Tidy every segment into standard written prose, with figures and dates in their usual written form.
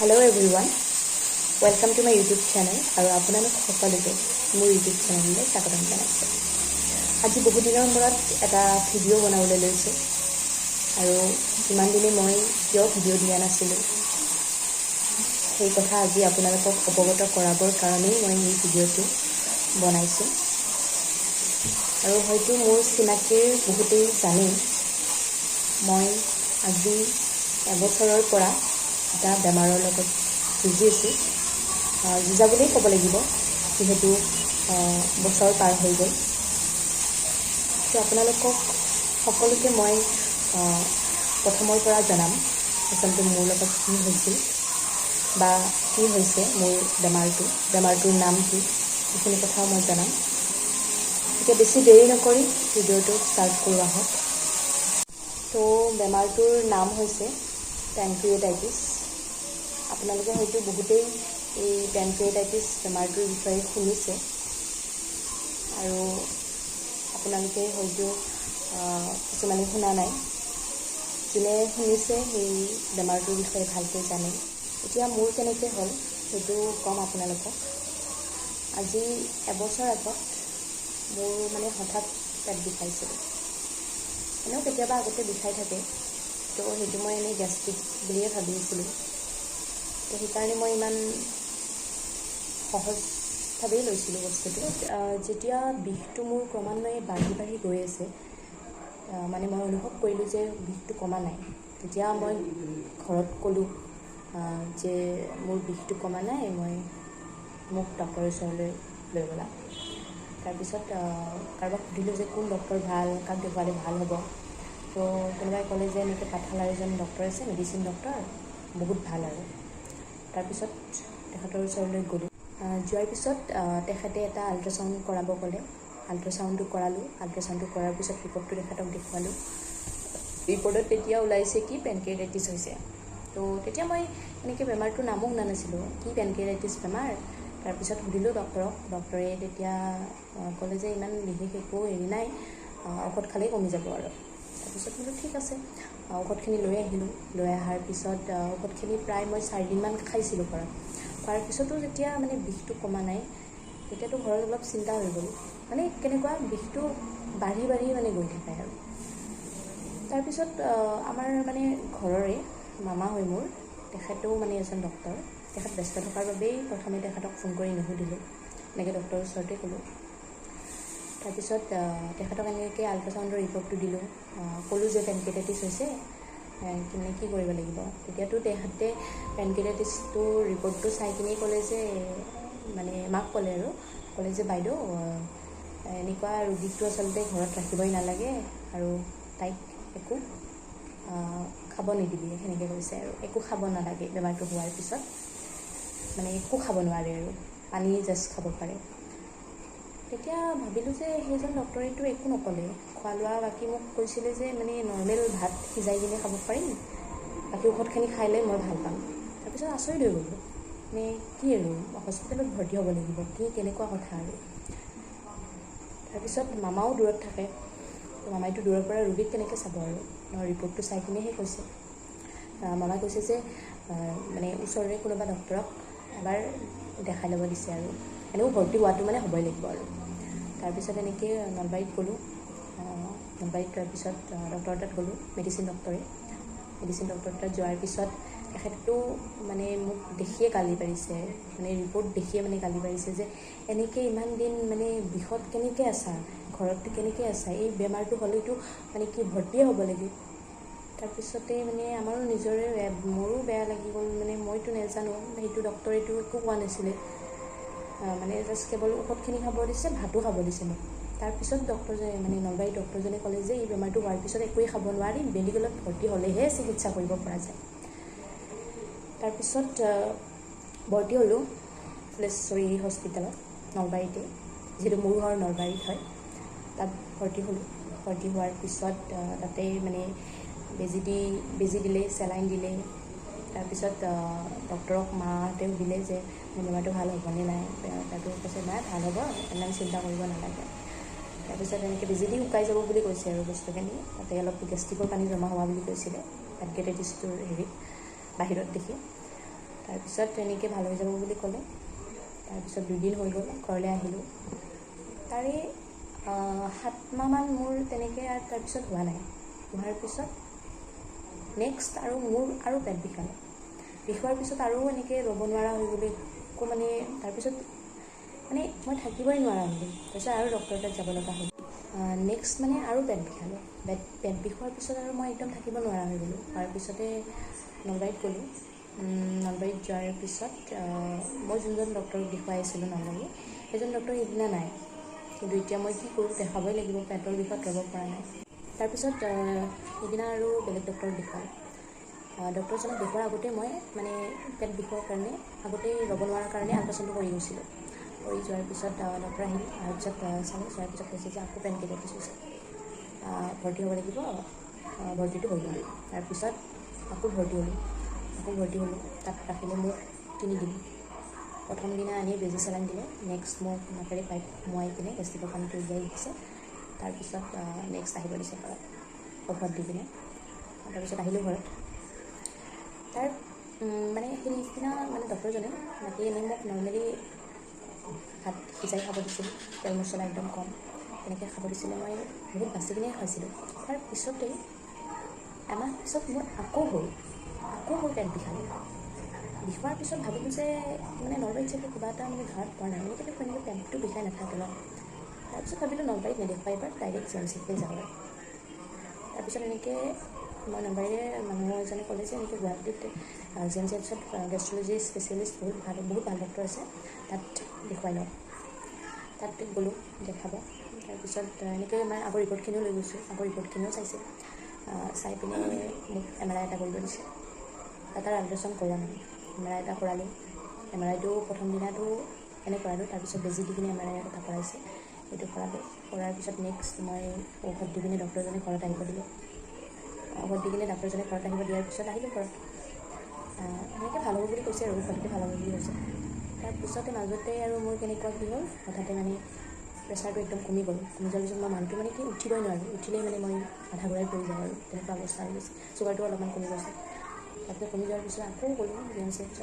Hello everyone, welcome to my YouTube channel আৰু আপোনালোক সকলোকে মোৰ YouTube চেনেললৈ স্বাগতম জনাইছোঁ। আজি বহু দিনৰ মূৰত এটা ভিডিঅ' বনাবলৈ লৈছোঁ আৰু ইমান দিনে মই কিয় ভিডিঅ' দিয়া নাছিলোঁ সেই কথা আজি আপোনালোকক অৱগত কৰাবৰ কাৰণেই মই এই ভিডিঅ'টো বনাইছোঁ। আৰু হয়তো মোৰ চিনাকিৰ বহুতেই জানে মই আজি এবছৰৰ পৰা এটা বেমাৰৰ লগত যুঁজি আছোঁ। যুঁজা বুলিয়েই ক'ব লাগিব যিহেতু বছৰ পাৰ হৈ গ'ল। তো আপোনালোকক সকলোকে মই প্ৰথমৰ পৰা জনাম আচলতে মোৰ লগত কি হৈছিল বা কি হৈছে মোৰ বেমাৰটোৰ নাম কি এইখিনি কথাও মই জনাম। এতিয়া বেছি দেৰি নকৰি ভিডিঅ'টো ষ্টাৰ্ট কৰোঁ আহক। তো বেমাৰটোৰ নাম হৈছে পেনক্ৰিয়েটাইটিছ। আপোনালোকে হয়তো বহুতেই এই পেনক্ৰিয়েটাইটিছ বেমাৰটোৰ বিষয়ে শুনিছে আৰু আপোনালোকে হয়তো কিছুমানে শুনা নাই। যোনে শুনিছে সেই বেমাৰটোৰ বিষয়ে ভালকৈ জানে। এতিয়া মোৰ কেনেকৈ হ'ল সেইটো ক'ম আপোনালোকক। আজি এবছৰ আগত মোৰ হঠাৎ পেট বিষাইছিল। এনেও কেতিয়াবা আগতে বিষাই থাকে, তো সেইটো মই এনেই গেষ্ট্ৰিক বুলিয়ে ভাবি আছিলোঁ। তো সেইকাৰণে মই ইমান সহজভাৱেই লৈছিলোঁ বস্তুটো। যেতিয়া বিষটো মোৰ ক্ৰমান্বয়ে বাঢ়ি গৈ আছে, মই অনুভৱ কৰিলোঁ যে বিষটো কমা নাই। তেতিয়া মই ঘৰত ক'লোঁ যে মোৰ বিষটো কমা নাই, মোক ডক্টৰৰ ওচৰলৈ লৈ গ'লা। তাৰপিছত কাৰোবাক সুধিলোঁ যে কোন ডক্টৰ ভাল, কাক দেখুৱালে ভাল হ'ব। তো কোনোবাই ক'লে যে এনেকৈ পাঠালাৰ এজন ডক্টৰ আছে, মেডিচিন ডক্টৰ, বহুত ভাল আৰু। তাৰপিছত তেখেতৰ ওচৰলৈ গ'লোঁ। যোৱাৰ পিছত তেখেতে এটা আল্ট্ৰাচাউণ্ড কৰাব ক'লে। আল্ট্ৰাচাউণ্ডটো কৰালোঁ। আল্ট্ৰাচাউণ্ডটো কৰাৰ পিছত ৰিপৰ্টটো তেখেতক দেখুৱালোঁ। ৰিপৰ্টত তেতিয়া ওলাইছে কি পেনক্ৰিয়েটাইটিছ হৈছে। তো তেতিয়া মই এনেকৈ বেমাৰটোৰ নামো শুনা নাছিলোঁ, কি পেনক্ৰিয়েটাইটিছ বেমাৰ। তাৰপিছত সুধিলোঁ ডক্টৰক। ডক্টৰে তেতিয়া ক'লে যে ইমান বিশেষ একো হেৰি নাই, ঔষধ খালেই কমি যাব আৰু। তাৰপিছত বোলো ঠিক আছে, ঔষধখিনি লৈ আহিলোঁ। লৈ অহাৰ পিছত ঔষধখিনি প্ৰায় মই 4 দিনমান খাইছিলোঁ ঘৰত। খোৱাৰ পিছতো যেতিয়া বিষটো কমা নাই, তেতিয়াতো ঘৰত অলপ চিন্তা হৈ গ'ল। কেনেকুৱা বিষটো বাঢ়ি গৈ থাকে আৰু। তাৰপিছত আমাৰ ঘৰৰে মামা হয় মোৰ, তেখেতেও এজন ডক্টৰ। তেখেত ব্যস্ত থকাৰ বাবেই প্ৰথমে তেখেতক ফোন কৰি নুসুধিলোঁ, এনেকৈ ডক্টৰৰ ওচৰতে ক'লোঁ। তাৰপিছত তেখেতক এনেকৈ আল্ট্ৰাচাউণ্ডৰ ৰিপৰ্টটো দিলোঁ। ক'লোঁ যে পেনক্ৰিয়েটাইটিছ হৈছে, কি কৰিব লাগিব। তেতিয়াতো তেখেতে পেনক্ৰিয়েটাইটিছটো ৰিপৰ্টটো চাই কিনেই ক'লে যে মাক ক'লে যে বাইদেউ এনেকুৱা ৰোগীটো আচলতে ঘৰত ৰাখিবই নালাগে আৰু তাইক একো খাব নিদিবি, সেনেকৈ কৈছে আৰু। একো খাব নালাগে বেমাৰটো হোৱাৰ পিছত, একো খাব নোৱাৰে আৰু পানী জাষ্ট খাব পাৰে। তেতিয়া ভাবিলোঁ যে সেইজন ডক্টৰেতো একো নক'লে। খোৱা লোৱা বাকী মোক কৈছিলে যে নৰ্মেল ভাত সিজাই কিনে খাব পাৰিম, বাকী ঔষধখিনি খাই লৈ মই ভাল পাম। তাৰপিছত আচৰিত হৈ গ'লোঁ, কি আৰু হস্পিটেলত ভৰ্তি হ'ব লাগিব, কেনেকুৱা কথা আৰু। তাৰপিছত মামাও দূৰত থাকে, মামাইটো দূৰৰ পৰা ৰোগীক কেনেকৈ চাব আৰু, ৰিপৰ্টটো চাই কিনেহে কৈছে। মামাই কৈছে যে ওচৰৰে কোনোবা ডক্টৰক এবাৰ দেখাই ল'ব দিছে আৰু এনেও ভৰ্তি হোৱাটো হ'বই লাগিব আৰু। তাৰপিছত এনেকৈ নলবাৰীত গ'লোঁ। নলবাৰীত তাৰপিছত ডক্টৰৰ তাত গ'লোঁ, মেডিচিন ডক্টৰ তাত যোৱাৰ পিছত তেখেতেতো মোক দেখিয়ে গালি পাৰিছে, ৰিপৰ্ট দেখিয়ে গালি পাৰিছে যে এনেকৈ ইমান দিন বিষত কেনেকৈ আছা, ঘৰত কেনেকৈ আছা, এই বেমাৰটো হ'লেতো কি ভৰ্তিয়ে হ'ব লাগে। তাৰপিছতে আমাৰো নিজৰে মোৰো বেয়া লাগি গ'ল। মইতো নাজানো, সেইটো ডক্টৰেতো একো কোৱা নাছিলে, জাষ্ট কেৱল ঔষধখিনি খাব দিছে, ভাতো খাব দিছে মোক। তাৰপিছত ডক্টৰজনে নলবাৰীৰ ডক্টৰজনে ক'লে যে এই বেমাৰটো হোৱাৰ পিছত একোৱেই খাব নোৱাৰি, মেডিকেলত ভৰ্তি হ'লেহে চিকিৎসা কৰিব পৰা যায়। তাৰপিছত ভৰ্তি হ'লোঁ ফুলেশ্বৰী হস্পিটেলত, নলবাৰীতে, যিহেতু মোৰ ঘৰ নলবাৰীত হয়। তাত ভৰ্তি হ'লোঁ। ভৰ্তি হোৱাৰ পিছত তাতে বেজি দিলে, চেলাইন দিলে। তাৰপিছত ডক্টৰক মাহঁতে সুধিলে যে মোৰ বেমাৰটো ভাল হ'বনে নাই। তাৰপিছত কৈছে নাই, ভাল হ'ব, ইমান চিন্তা কৰিব নালাগে। তাৰপিছত এনেকৈ বেজি দি শুকাই যাব বুলি কৈছে আৰু বস্তুখিনি। তাতে অলপ গেষ্ট্ৰিকৰ পানী জমা হোৱা বুলি কৈছিলে পেনক্ৰিয়েটাইটিছটোৰ বাহিৰত দেখি। তাৰপিছত তেনেকৈ ভাল হৈ যাব বুলি ক'লে। তাৰপিছত 2 দিন হৈ গ'ল, ঘৰলৈ আহিলোঁ। তাৰে 7 মাহমান মোৰ তেনেকৈ আৰু তাৰপিছত হোৱা নাই। হোৱাৰ পিছত নেক্সট আৰু মোৰ আৰু পেট বিষালে। বিষোৱাৰ পিছত আৰু এনেকৈ ৰ'ব নোৱাৰা হৈ গ'লো। একো মানে তাৰপিছত মানে মই থাকিবই নোৱাৰা হ'লোঁ। তাৰপিছত আৰু ডক্টৰৰ তাত যাব লগা হ'ল। নেক্সট মানে আৰু পেট বিষালে। পেট বিষোৱাৰ পিছত আৰু মই একদম থাকিব নোৱাৰা হৈ গ'লোঁ। তাৰপিছতে নলবাৰীত গ'লোঁ। নলবাৰীত যোৱাৰ পিছত মই যোনজন ডক্টৰক দেখুৱাই আছিলোঁ নলবাৰীত, সেইজন ডক্টৰ সেইদিনা নাই। কিন্তু এতিয়া মই কি কৰোঁ, দেখাবই লাগিব, পেটৰ বিষত ৰ'ব পৰা নাই। তাৰপিছত সেইদিনা আৰু বেলেগ ডক্টৰক দেখুৱালোঁ। ডক্টৰজনক দেখুৱাৰ আগতে মই মানে পেট বিষৰ কাৰণে আগতেই ৰ'ব নোৱাৰাৰ কাৰণে আল্ট্ৰাচাউণ্ডটো কৰি গৈছিলোঁ। কৰি যোৱাৰ পিছত ডক্টৰ আহিল। অহাৰ পিছত চালে, চোৱাৰ পিছত কৈছে যে আকৌ পেনক্ৰিয়াটাইটিছ হৈছে, ভৰ্তি হ'ব লাগিব। ভৰ্তিটো হৈ গ'ল। তাৰপিছত আকৌ ভৰ্তি হ'লোঁ। তাত ৰাখিলে মোক 3 দিন। প্ৰথম দিনা আনি বেজি চেলাইন দিলে। নেক্সট মোক নাকেৰে পাইপ সোমোৱাই কিনে গেষ্ট্ৰিকৰ পানীটো উলিয়াই দিছে। তাৰপিছত নেক্সট আহিব দিছে ঘৰত ঔষধ দি কিনে। তাৰপিছত আহিলোঁ ঘৰত। তাৰ মানে সেইদিনা মানে ডক্টৰজনে বাকী এনেই মোক নৰ্মেলি ভাত সিজাই খাব দিছিল, তেল মছলা একদম কম, তেনেকৈ খাব দিছিলে। মই বহুত বাচি কিনে খাইছিলোঁ। তাৰ পিছতেই এমাহ পিছত মোৰ আকৌ হ'ল পেট বিষালে। বিষোৱাৰ পিছত ভাবিলোঁ যে মানে নলবাৰীত চাগে কিবা এটা মানে ধৰাত পৰা নাই, এনেকৈ পেটটো বিষাই নাথাকে ন। তাৰপিছত ভাবিলোঁ নলবাৰীত নেদেখুৱাই এবাৰ ডাইৰেক্ট JMCতে যাওঁ। তাৰপিছত এনেকৈ মই নলবাৰীৰে মানুহ এজনে ক'লে যে এনেকৈ গুৱাহাটীত JMCত গেষ্ট্ৰলজি স্পেচিয়েলিষ্ট বহুত ভাল ডক্টৰ আছে, তাত দেখুৱাই লওঁ। তাত গ'লোঁ দেখাব। তাৰপিছত এনেকৈ মানে আগৰ ৰিপৰ্টখিনিও লৈ গৈছোঁ। আগৰ ৰিপৰ্টখিনিও চাইছে। চাই পিনে মোক MRI এটা কৰিব দিছে। তাৰ আল্ট্ৰাচাউণ্ড কৰোৱা নাই, MRI এটা কৰালোঁ। MRIটো প্ৰথম দিনাটো এনে কৰালোঁ। তাৰপিছত বেজি দি কিনে MRI এটা কৰাইছে, সেইটো কৰালোঁ। কৰাৰ পিছত নেক্সট মই ঔষধ দি কিনে ডক্টৰজনে ঘৰত আহিব দিলে। ঔষধ দি কিনে ডক্টৰজনে ঘৰত আহিব দিয়াৰ পিছত আহিলোঁ ঘৰত। এনেকৈ ভাল হ'ব বুলি কৈছে আৰু ঔষধতে ভাল হ'ব বুলি কৈছে। তাৰপিছতে মাজতে আৰু মোৰ কেনেকুৱা কি হ'ল, হঠাতে মানে প্ৰেছাৰটো একদম কমি গ'ল। কমি যোৱাৰ পিছত মই মানুহটো মানে কি উঠিবই নোৱাৰোঁ। উঠিলেই মানে মই আধা ঘূৰাই পৰি যাওঁ আৰু তেনেকুৱা অৱস্থা হৈ গৈছে। চুগাৰটো অলপমান কমি গৈছে। তাৰপিছত কমি যোৱাৰ পিছত আকৌ গ'লোঁ JMCত।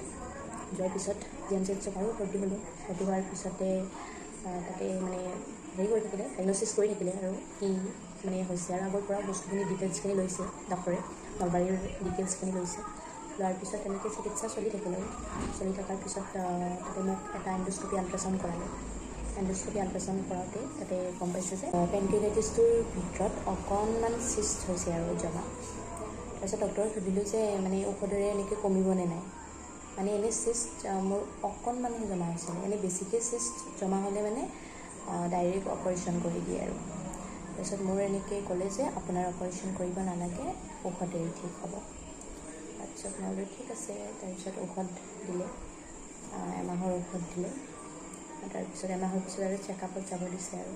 যোৱাৰ পিছত JMCত আৰু ভৰ্তি হ'লোঁ। ভৰ্তি হোৱাৰ পিছতে তাতে মানে হেৰি কৰি থাকিলে, ডাইগন'চিছ কৰি থাকিলে আৰু কি মানে হৈছে। আৰু আগৰ পৰা বস্তুখিনি ডিটেইলছখিনি লৈছে ডক্টৰে, নলবাৰীৰ ডিটেইলছখিনি লৈছে। লোৱাৰ পিছত তেনেকৈ চিকিৎসা চলি থাকিল আৰু চলি থকাৰ পিছত তাতে মোক এটা এণ্ডস্কপি আল্ট্ৰাচাউণ্ড কৰালে। এণ্ডস্কপি আল্ট্ৰাচাউণ্ড কৰাওঁতে তাতে গম পাইছোঁ যে পেনক্ৰিয়েটাইটিছটোৰ ভিতৰত অকণমান চিষ্ট হৈছে আৰু জমা। তাৰপিছত ডক্টৰক সুধিলোঁ যে মানে ঔষধেৰে এনেকৈ কমিবনে নাই। মানে এনেই চিষ্ট মোৰ অকণমানহে জমা হৈছিলে। এনেই বেছিকৈ চিষ্ট জমা হ'লে মানে ডাইৰেক্ট অপাৰেশ্যন কৰি দিয়ে আৰু। তাৰপিছত মোৰ এনেকৈ ক'লে যে আপোনাৰ অপাৰেশ্যন কৰিব নালাগে, ঔষধেৰে ঠিক হ'ব। তাৰপিছত মই বোলো ঠিক আছে। তাৰপিছত ঔষধ দিলে, এমাহৰ ঔষধ দিলে। তাৰপিছত এমাহৰ পিছত আৰু চেকআপত যাব দিছে আৰু।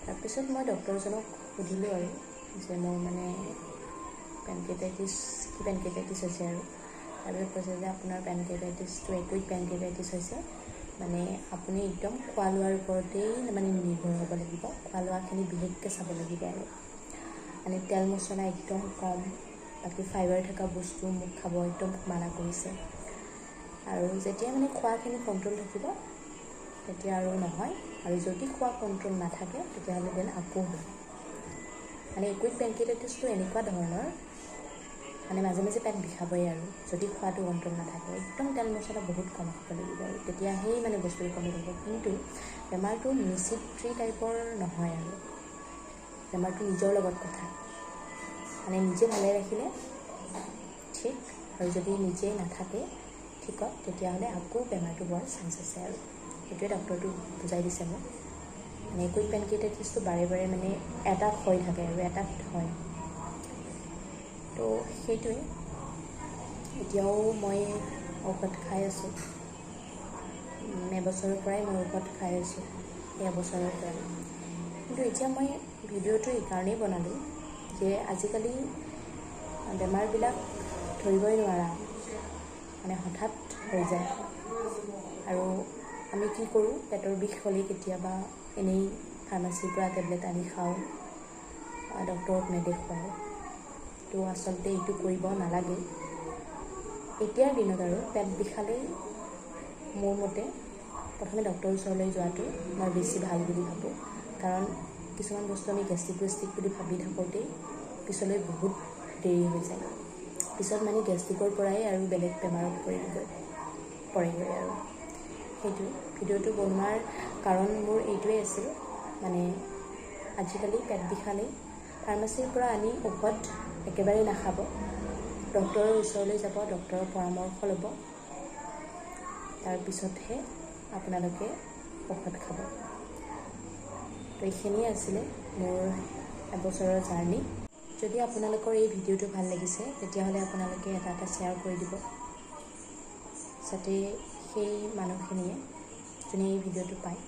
তাৰপিছত মই ডক্টৰজনক সুধিলোঁ আৰু যে মোৰ মানে পেনক্ৰিয়েটাইটিছ হৈছে আৰু। তাৰপিছত কৈছে যে আপোনাৰ পেনক্ৰিয়েটাইটিছটো একুইড পেনক্ৰিয়েটাইটিছ হৈছে, মানে আপুনি একদম খোৱা লোৱাৰ ওপৰতেই মানে নিৰ্ভৰ হ'ব লাগিব। খোৱা লোৱাখিনি বিশেষকৈ চাব লাগিব আৰু মানে তেল মছলা একদম কম, বাকী ফাইবাৰ থকা বস্তু মোক খাব একদম মানা কৰিছে। আৰু যেতিয়া মানে খোৱাখিনি কণ্ট্ৰল থাকিব তেতিয়া আৰু নহয়, আৰু যদি খোৱা কণ্ট্ৰল নাথাকে তেতিয়াহ'লে দেন আকৌ হয়। মানে একুইড পেনক্ৰিয়েটাইটিছটো এনেকুৱা ধৰণৰ মানে মাজে মাজে পেট বিষাবই আৰু যদি খোৱাটো কণ্ট্ৰল নাথাকে। একদম তেল মছলা বহুত কম খাব লাগিব আৰু তেতিয়াহে মানে বস্তুটো কমি থাকিব। কিন্তু বেমাৰটো নিশ্চিত টাইপৰ নহয় আৰু বেমাৰটো নিজৰ লগত কথা। মানে নিজে ভালে ৰাখিলে ঠিক, আৰু যদি নিজে নাথাকে ঠিকত তেতিয়াহ'লে আকৌ বেমাৰটো হোৱাৰ চান্স আছে আৰু সেইটোৱে ডক্টৰটো বুজাই দিছে মোক। মানে একুইড পেনক্ৰিয়েটাইটিছটো বাৰে বাৰে মানে এটাক হৈ থাকে আৰু এটাক হয়। তো সেইটোৱে, এতিয়াও মই ঔষধ খাই আছোঁ। এবছৰৰ পৰাই মই ঔষধ খাই আছোঁ, এবছৰৰ পৰাই। কিন্তু এতিয়া মই ভিডিঅ'টো এইকাৰণেই বনালোঁ যে আজিকালি বেমাৰবিলাক ধৰিবই নোৱাৰা, মানে হঠাৎ হৈ যায়। আৰু আমি কি কৰোঁ, পেটৰ বিষ হ'লে কেতিয়াবা এনেই ফাৰ্মাচীৰ পৰা টেবলেট আনি খাওঁ, ডক্টৰক নেদেখুৱাওঁ। তো আচলতে এইটো কৰিব নালাগে। এতিয়াৰ দিনত আৰু পেট বিষালেই মোৰ মতে প্ৰথমে ডক্টৰৰ ওচৰলৈ যোৱাটো মই বেছি ভাল বুলি ভাবোঁ। কাৰণ কিছুমান বস্তু আমি গেষ্ট্ৰিক বুলি ভাবি থাকোঁতেই পিছলৈ বহুত দেৰি হৈ যায়। পিছত মানে গেষ্ট্ৰিকৰ পৰাই আৰু বেলেগ বেমাৰত পৰেগৈ আৰু সেইটো ভিডিঅ'টো বনোৱাৰ কাৰণ মোৰ এইটোৱেই আছিল, মানে আজিকালি পেট বিষালেই ফাৰ্মাচীৰ পৰা আনি ঔষধ একেবাৰে নাখাব, ডক্টৰৰ ওচৰলৈ যাব, ডক্টৰৰ পৰামৰ্শ ল'ব, তাৰপিছতহে আপোনালোকে ঔষধ খাব। তো এইখিনিয়ে আছিলে মোৰ এবছৰৰ জাৰ্ণি। যদি আপোনালোকৰ এই ভিডিঅ'টো ভাল লাগিছে তেতিয়াহ'লে আপোনালোকে এটা শ্বেয়াৰ কৰি দিব, যাতে সেই মানুহখিনিয়ে যোনে এই ভিডিঅ'টো পায়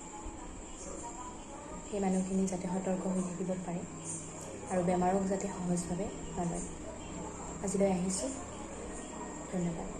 সেই মানুহখিনি যাতে সতৰ্ক হৈ থাকিব পাৰে আৰু বেমাৰক যাতে সহজভাৱে নলয়। আজিলৈ আহিছোঁ, ধন্যবাদ।